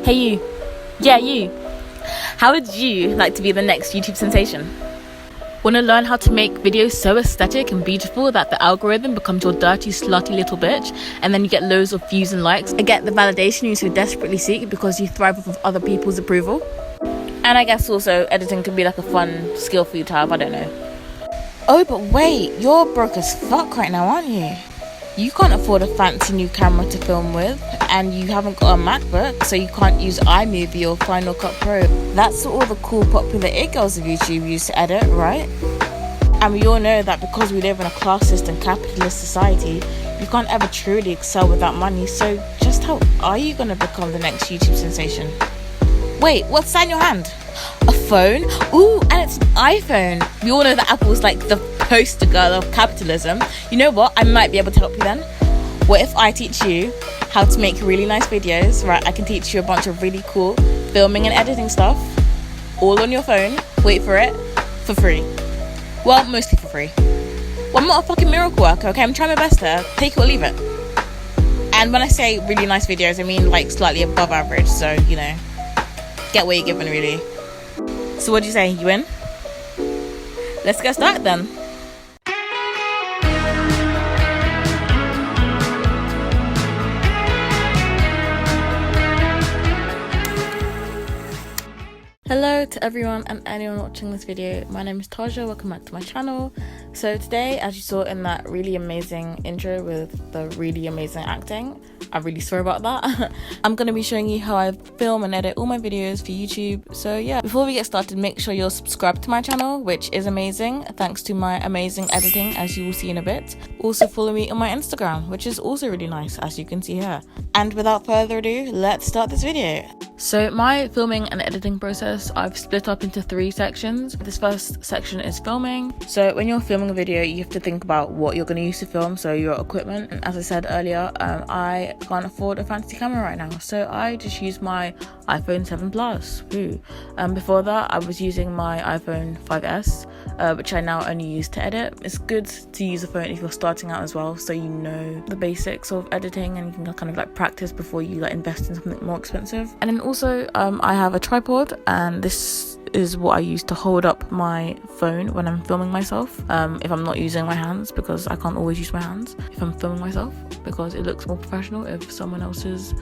Hey you. Yeah, you. How would you like to be the next YouTube sensation? Want to learn how to make videos so aesthetic and beautiful that the algorithm becomes your dirty, slutty little bitch, and then you get loads of views and likes and get the validation you so desperately seek because you thrive off of other people's approval? And I guess also editing could be like a fun skill for you to have, I don't know. Oh, but wait, you're broke as fuck right now, aren't you? You can't afford a fancy new camera to film with, and you haven't got a MacBook, so you can't use iMovie or Final Cut Pro. That's what all the cool, popular it girls of YouTube use to edit, right? And we all know that because we live in a classist and capitalist society, you can't ever truly excel without money, so just how are you going to become the next YouTube sensation? Wait, what's that in your hand? A phone? Ooh, and it's an iPhone. We all know that Apple's like the poster girl of capitalism. You know what? I might be able to help you then. What if I teach you how to make really nice videos, right? I can teach you a bunch of really cool filming and editing stuff, all on your phone, wait for it, for free. Well, mostly for free. Well, I'm not a fucking miracle worker, okay? I'm trying my best here. Take it or leave it. And when I say really nice videos, I mean like slightly above average, so, you know, get what you're given, really. So what do you say? You in? Let's get started then. Hello to everyone and anyone watching this video. My name is Taja. Welcome back to my channel. So today, as you saw in that really amazing intro with the really amazing acting, I'm really sorry about that. I'm going to be showing you how I film and edit all my videos for YouTube. So yeah, before we get started, make sure you're subscribed to my channel, which is amazing thanks to my amazing editing, as you will see in a bit. Also follow me on my Instagram, which is also really nice, as you can see here. And without further ado, let's start this video. So my filming and editing process, I've split up into 3 sections. This first section is filming. So when you're filming a video, you have to think about what you're going to use to film, so your equipment. And as I said earlier, I can't afford a fancy camera right now, so I just use my iPhone 7 Plus. Before that, I was using my iPhone 5S, which I now only use to edit. It's good to use a phone if you're starting out as well, so you know the basics of editing and you can kind of like practice before you like invest in something more expensive. And then also I have a tripod, and this is what I use to hold up my phone when I'm filming myself, if I'm not using my hands, because I can't always use my hands if I'm filming myself, because it looks more professional if someone else is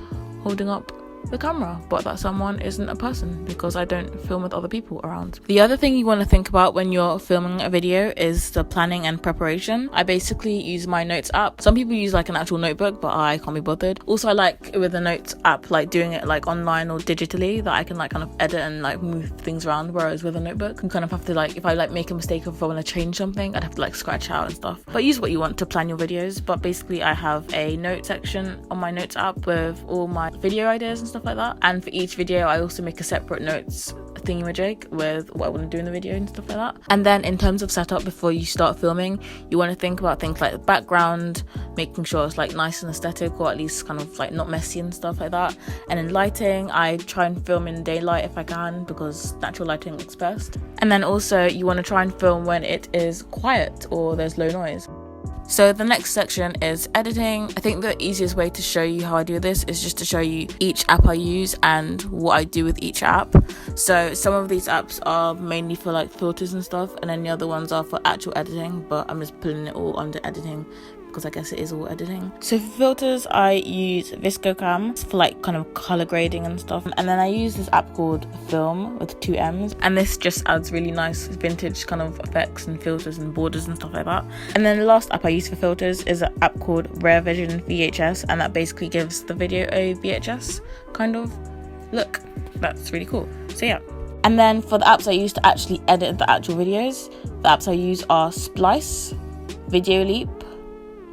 holding up the camera, but that someone isn't a person, because I don't film with other people around. The other thing you want to think about when you're filming a video is the planning and preparation. I basically use my notes app. Some people use like an actual notebook, but I can't be bothered. Also, I like with the notes app, like doing it like online or digitally, that I can like kind of edit and like move things around, whereas with a notebook, you kind of have to like, if I like make a mistake, if I want to change something, I'd have to like scratch out and stuff. But use what you want to plan your videos. But basically I have a note section on my notes app with all my video ideas and stuff like that, and for each video I also make a separate notes thingamajig with what I want to do in the video and stuff like that. And then in terms of setup, before you start filming, you want to think about things like the background, making sure it's like nice and aesthetic, or at least kind of like not messy and stuff like that. And in lighting, I try and film in daylight if I can, because natural lighting looks best. And then also you want to try and film when it is quiet or there's low noise. So the next section is editing. I think the easiest way to show you how I do this is just to show you each app I use and what I do with each app. So some of these apps are mainly for like filters and stuff, and then the other ones are for actual editing, but I'm just putting it all under editing because I guess it is all editing. So for filters, I use ViscoCam for like kind of color grading and stuff, and then I use this app called Film with 2 M's, and this just adds really nice vintage kind of effects and filters and borders and stuff like that. And then the last app I use for filters is an app called Rare Vision VHS, and that basically gives the video a VHS kind of look. That's really cool. So yeah. And then for the apps I use to actually edit the actual videos, the apps I use are Splice, Video Leap,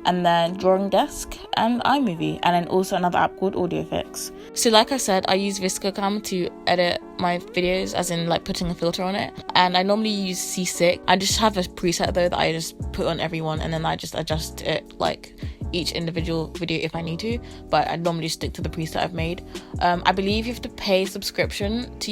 and then Drawing Desk and iMovie, and then also another app called AudioFix. So like I said, I use ViscoCam to edit my videos, as in like putting a filter on it, and I normally use C6. I just have a preset though that I just put on everyone, and then I just adjust it like each individual video if I need to, but I normally stick to the preset I've made. I believe you have to pay subscription to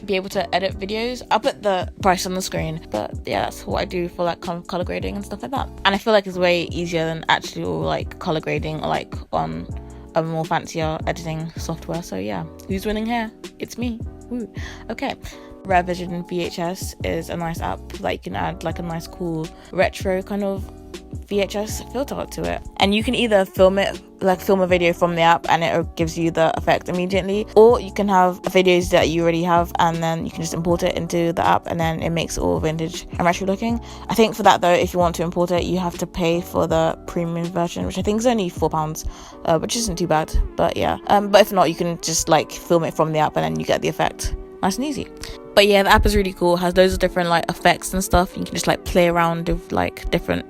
be able to edit videos. I'll put the price on the screen, but yeah, that's what I do for like kind of color grading and stuff like that. And I feel like it's way easier than actual like color grading like on a more fancier editing software. So yeah, who's winning here? It's me. Woo. Okay. Rare Vision VHS is a nice app that you can add like a nice cool retro kind of VHS filter to it, and you can either film a video from the app and it gives you the effect immediately, or you can have videos that you already have and then you can just import it into the app and then it makes it all vintage and retro looking. I think for that though, if you want to import it, you have to pay for the premium version, which I think is only £4, which isn't too bad. But yeah, but if not, you can just like film it from the app and then you get the effect nice and easy. But yeah, the app is really cool. It has loads of different like effects and stuff. You can just like play around with like different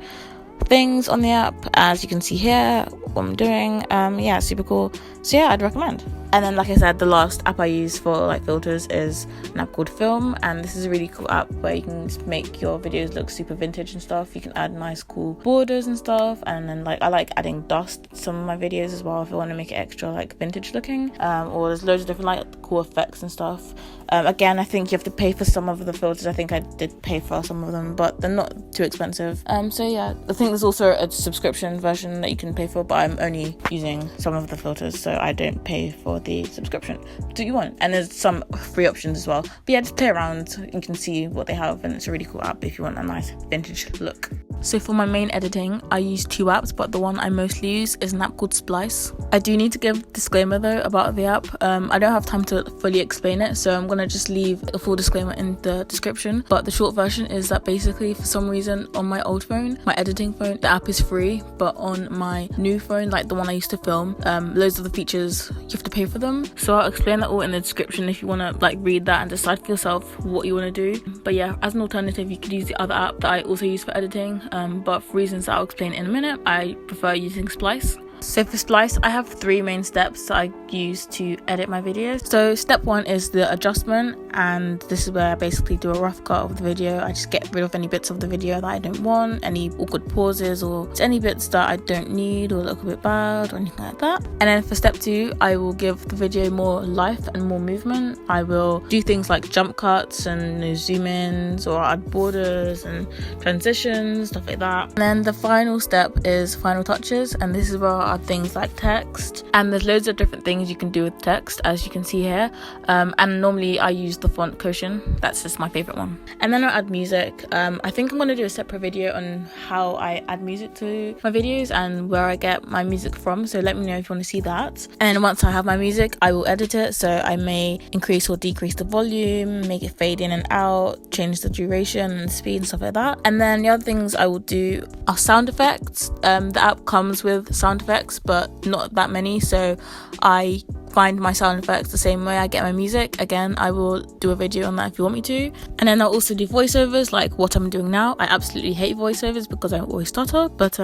things on the app, as you can see here what I'm doing. Yeah, super cool. So yeah, I'd recommend. And then like I said, the last app I use for like filters is an app called Film, and this is a really cool app where you can just make your videos look super vintage and stuff. You can add nice cool borders and stuff, and then like I like adding dust to some of my videos as well if I want to make it extra like vintage looking. Or there's loads of different like cool effects and stuff. Again, I think you have to pay for some of the filters. I think I did pay for some of them, but they're not too expensive. So yeah, I think there's also a subscription version that you can pay for, but I'm only using some of the filters, so I don't pay for the subscription. Do you want? And there's some free options as well. But yeah, just play around. You can see what they have, and it's a really cool app if you want a nice vintage look. So for my main editing, I use two apps, but the one I mostly use is an app called Splice. I do need to give a disclaimer though about the app. I don't have time to fully explain it, so I'm gonna just leave a full disclaimer in the description. But the short version is that basically, for some reason, on my old phone, my editing phone, the app is free, but on my new phone, like the one I used to film, loads of the features you have to pay for them. So I'll explain that all in the description if you want to like read that and decide for yourself what you want to do. But yeah, as an alternative, you could use the other app that I also use for editing, but for reasons that I'll explain in a minute, I prefer using Splice. So for Splice, I have three main steps that I use to edit my videos. So step one is the adjustment, and this is where I basically do a rough cut of the video. I just get rid of any bits of the video that I don't want, any awkward pauses or any bits that I don't need or look a bit bad or anything like that. And then for step two, I will give the video more life and more movement. I will do things like jump cuts and zoom ins, or add borders and transitions, stuff like that. And then the final step is final touches, and this is where add things like text, and there's loads of different things you can do with text, as you can see here. And normally I use the font Cushion. That's just my favorite one. And then I'll add music. I think I'm going to do a separate video on how I add music to my videos and where I get my music from, so let me know if you want to see that. And then once I have my music, I will edit it, so I may increase or decrease the volume, make it fade in and out, change the duration and speed and stuff like that. And then the other things I will do are sound effects. The app comes with sound effects, but not that many, so I find my sound effects the same way I get my music. Again, I will do a video on that if you want me to. And then I'll also do voiceovers, like what I'm doing now. I absolutely hate voiceovers because I always stutter, but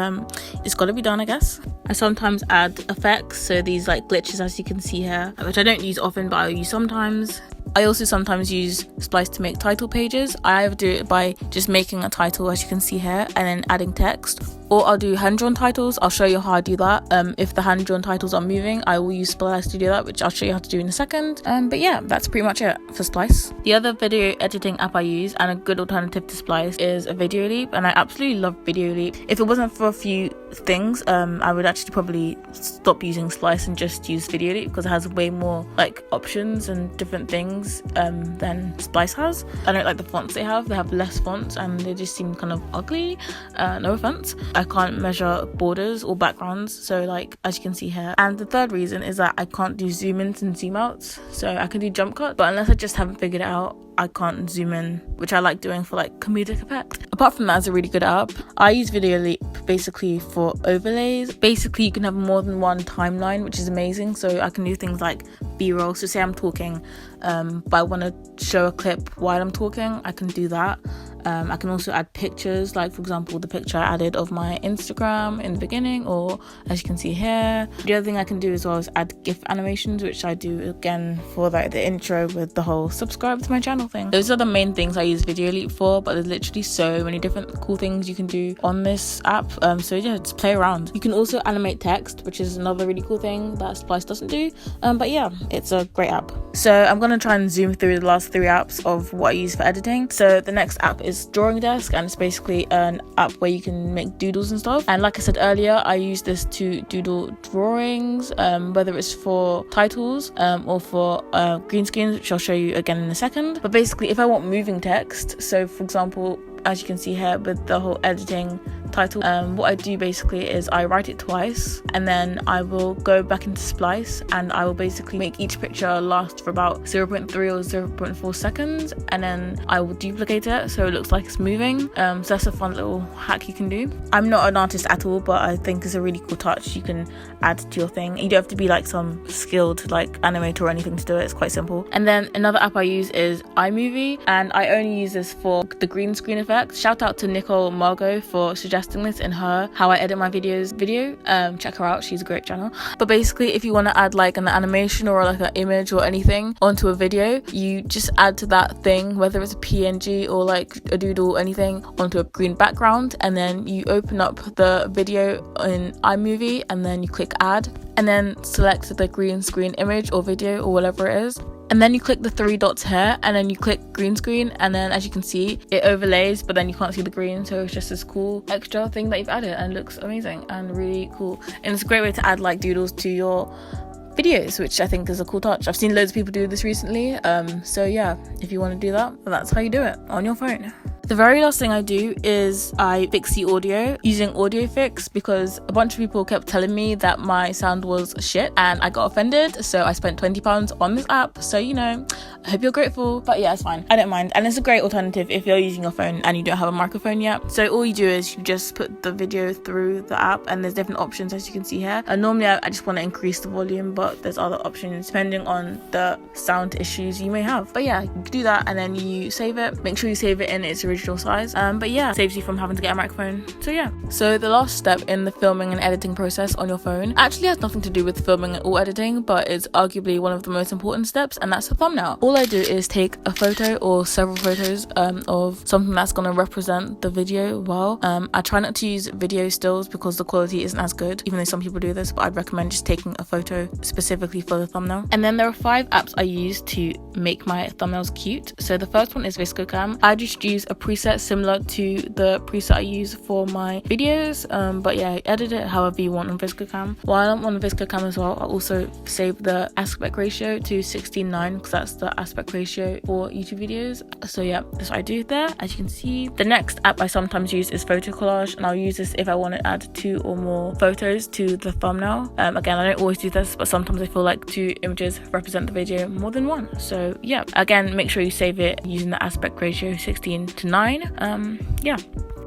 it's got to be done, I guess. I sometimes add effects, so these like glitches, as you can see here, which I don't use often, but I'll use sometimes. I also sometimes use Splice to make title pages. I either do it by just making a title, as you can see here, and then adding text, or I'll do hand-drawn titles. I'll show you how I do that. If the hand-drawn titles are moving, I will use Splice to do that, which I'll show you how to do in a second. But yeah, that's pretty much it for Splice. The other video editing app I use, and a good alternative to Splice, is Video Leap, and I absolutely love Video Leap. If it wasn't for a few things, I would actually probably stop using Splice and just use Video Leap, because it has way more like options and different things than Splice has. I don't like the fonts they have. They have less fonts and they just seem kind of ugly. No offense. I can't measure borders or backgrounds, so like as you can see here. And the third reason is that I can't do zoom ins and zoom outs. So I can do jump cut, but unless I just haven't figured it out, I can't zoom in, which I like doing for like comedic effect. Apart from that, it's a really good app. I use Video Leap basically for overlays. Basically, you can have more than one timeline, which is amazing. So I can do things like B-roll. So say I'm talking, but I want to show a clip while I'm talking, I can do that. I can also add pictures, like for example the picture I added of my Instagram in the beginning, or as you can see here. The other thing I can do as well is add GIF animations, which I do again for like the intro with the whole subscribe to my channel thing. Those are the main things I use Video Leap for, but there's literally so many different cool things you can do on this app. So yeah, just play around. You can also animate text, which is another really cool thing that Splice doesn't do. But yeah, it's a great app. So I'm gonna try and zoom through the last 3 apps of what I use for editing. So the next app is Drawing Desk, and it's basically an app where you can make doodles and stuff. And like I said earlier, I use this to doodle drawings, whether it's for titles or for green screens, which I'll show you again in a second. But basically, if I want moving text, so for example, as you can see here with the whole editing title, what I do basically is I write it twice, and then I will go back into Splice, and I will basically make each picture last for about 0.3 or 0.4 seconds, and then I will duplicate it so it looks like it's moving. So that's a fun little hack you can do. I'm not an artist at all, but I think it's a really cool touch you can add to your thing. You don't have to be like some skilled like animator or anything to do it. It's quite simple. And then another app I use is iMovie, and I only use this for the green screen effect. Shout out to Nicole Margot for suggesting this in her How I Edit My Videos video. Check her out, she's a great channel. But basically, if you want to add like an animation or like an image or anything onto a video, you just add to that thing, whether it's a PNG or like a doodle, anything, onto a green background, and then you open up the video in iMovie, and then you click add, and then select the green screen image or video or whatever it is. And then you click the 3 dots here, and then you click green screen, and then as you can see, it overlays, but then you can't see the green, so it's just this cool extra thing that you've added, and it looks amazing and really cool. And it's a great way to add like doodles to your videos, which I think is a cool touch. I've seen loads of people do this recently, so yeah, if you want to do that, that's how you do it, on your phone. The very last thing I do is I fix the audio using Audio Fix, because a bunch of people kept telling me that my sound was shit and I got offended, so I spent £20 on this app. So you know, I hope you're grateful, but yeah, it's fine, I don't mind. And it's a great alternative if you're using your phone and you don't have a microphone yet. So all you do is you just put the video through the app, and there's different options as you can see here. And normally I just want to increase the volume, but there's other options depending on the sound issues you may have. But yeah, you can do that, and then you save it. Make sure you save it in its original size, but yeah, saves you from having to get a microphone. So yeah, so the last step in the filming and editing process on your phone actually has nothing to do with filming or editing, but it's arguably one of the most important steps, and that's the thumbnail. All I do is take a photo or several photos of something that's going to represent the video well. I try not to use video stills because the quality isn't as good, even though some people do this, but I'd recommend just taking a photo specifically for the thumbnail. And then there are 5 apps I use to make my thumbnails cute. So the first one is ViscoCam. I just use a preset similar to the preset I use for my videos, but yeah, edit it however you want on ViscoCam. While I'm on ViscoCam as well, I also save the aspect ratio to 16:9 because that's the aspect ratio for YouTube videos. So yeah, that's what I do there, as you can see. The next app I sometimes use is Photo Collage, and I'll use this if I want to add 2 or more photos to the thumbnail. Again, I don't always do this, but sometimes I feel like 2 images represent the video more than 1. So yeah, again, make sure you save it using the aspect ratio 16:9. Yeah.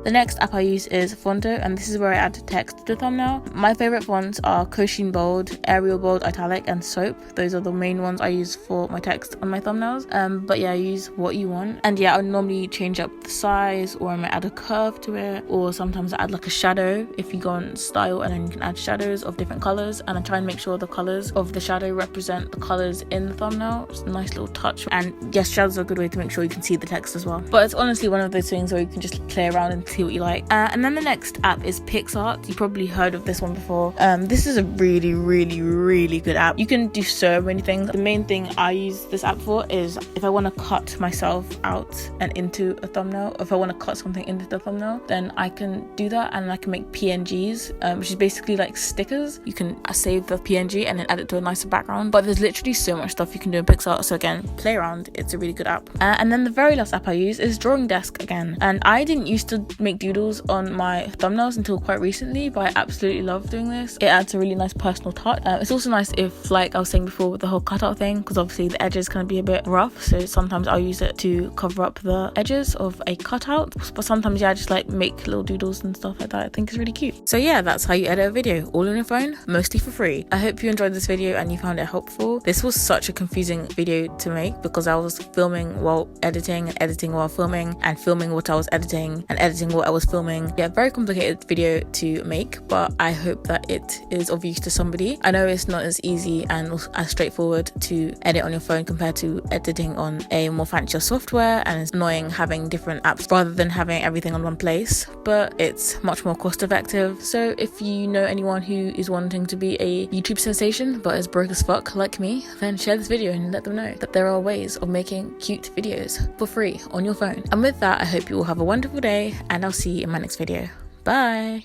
The next app I use is Fonto, and this is where I add text to the thumbnail. My favorite fonts are Cochin Bold, Arial Bold, Italic, and Soap. Those are the main ones I use for my text on my thumbnails. But yeah, use what you want. And yeah, I would normally change up the size, or I might add a curve to it, or sometimes I add like a shadow if you go on style, and then you can add shadows of different colors. And I try and make sure the colors of the shadow represent the colors in the thumbnail. It's a nice little touch. And yes, shadows are a good way to make sure you can see the text as well. But it's honestly one of those things where you can just play around and see what you like. And then the next app is PixArt. You probably heard of this one before. This is a really good app. You can do so many things. The main thing I use this app for is if I want to cut myself out and into a thumbnail, if I want to cut something into the thumbnail, then I can do that, and I can make PNGs, which is basically like stickers. You can save the PNG and then add it to a nicer background. But there's literally so much stuff you can do in PixArt, so again, play around. It's a really good app. And then the very last app I use is Drawing Desk again. And I didn't used to make doodles on my thumbnails until quite recently, but I absolutely love doing this. It adds a really nice personal touch. It's also nice if, like I was saying before, with the whole cutout thing, because obviously the edges can be a bit rough, so sometimes I'll use it to cover up the edges of a cutout. But sometimes, yeah, I just like make little doodles and stuff like that. I think it's really cute. So yeah, that's how you edit a video, all on your phone, mostly for free. I hope you enjoyed this video and you found it helpful. This was such a confusing video to make because I was filming while editing and editing while filming, and filming what I was editing and editing editing what I was filming. Yeah, very complicated video to make, but I hope that it is of use to somebody. I know it's not as easy and as straightforward to edit on your phone compared to editing on a more fancier software, and it's annoying having different apps rather than having everything on one place, but it's much more cost effective. So if you know anyone who is wanting to be a YouTube sensation but is broke as fuck like me, then share this video and let them know that there are ways of making cute videos for free on your phone. And with that, I hope you all have a wonderful day, and I'll see you in my next video. Bye.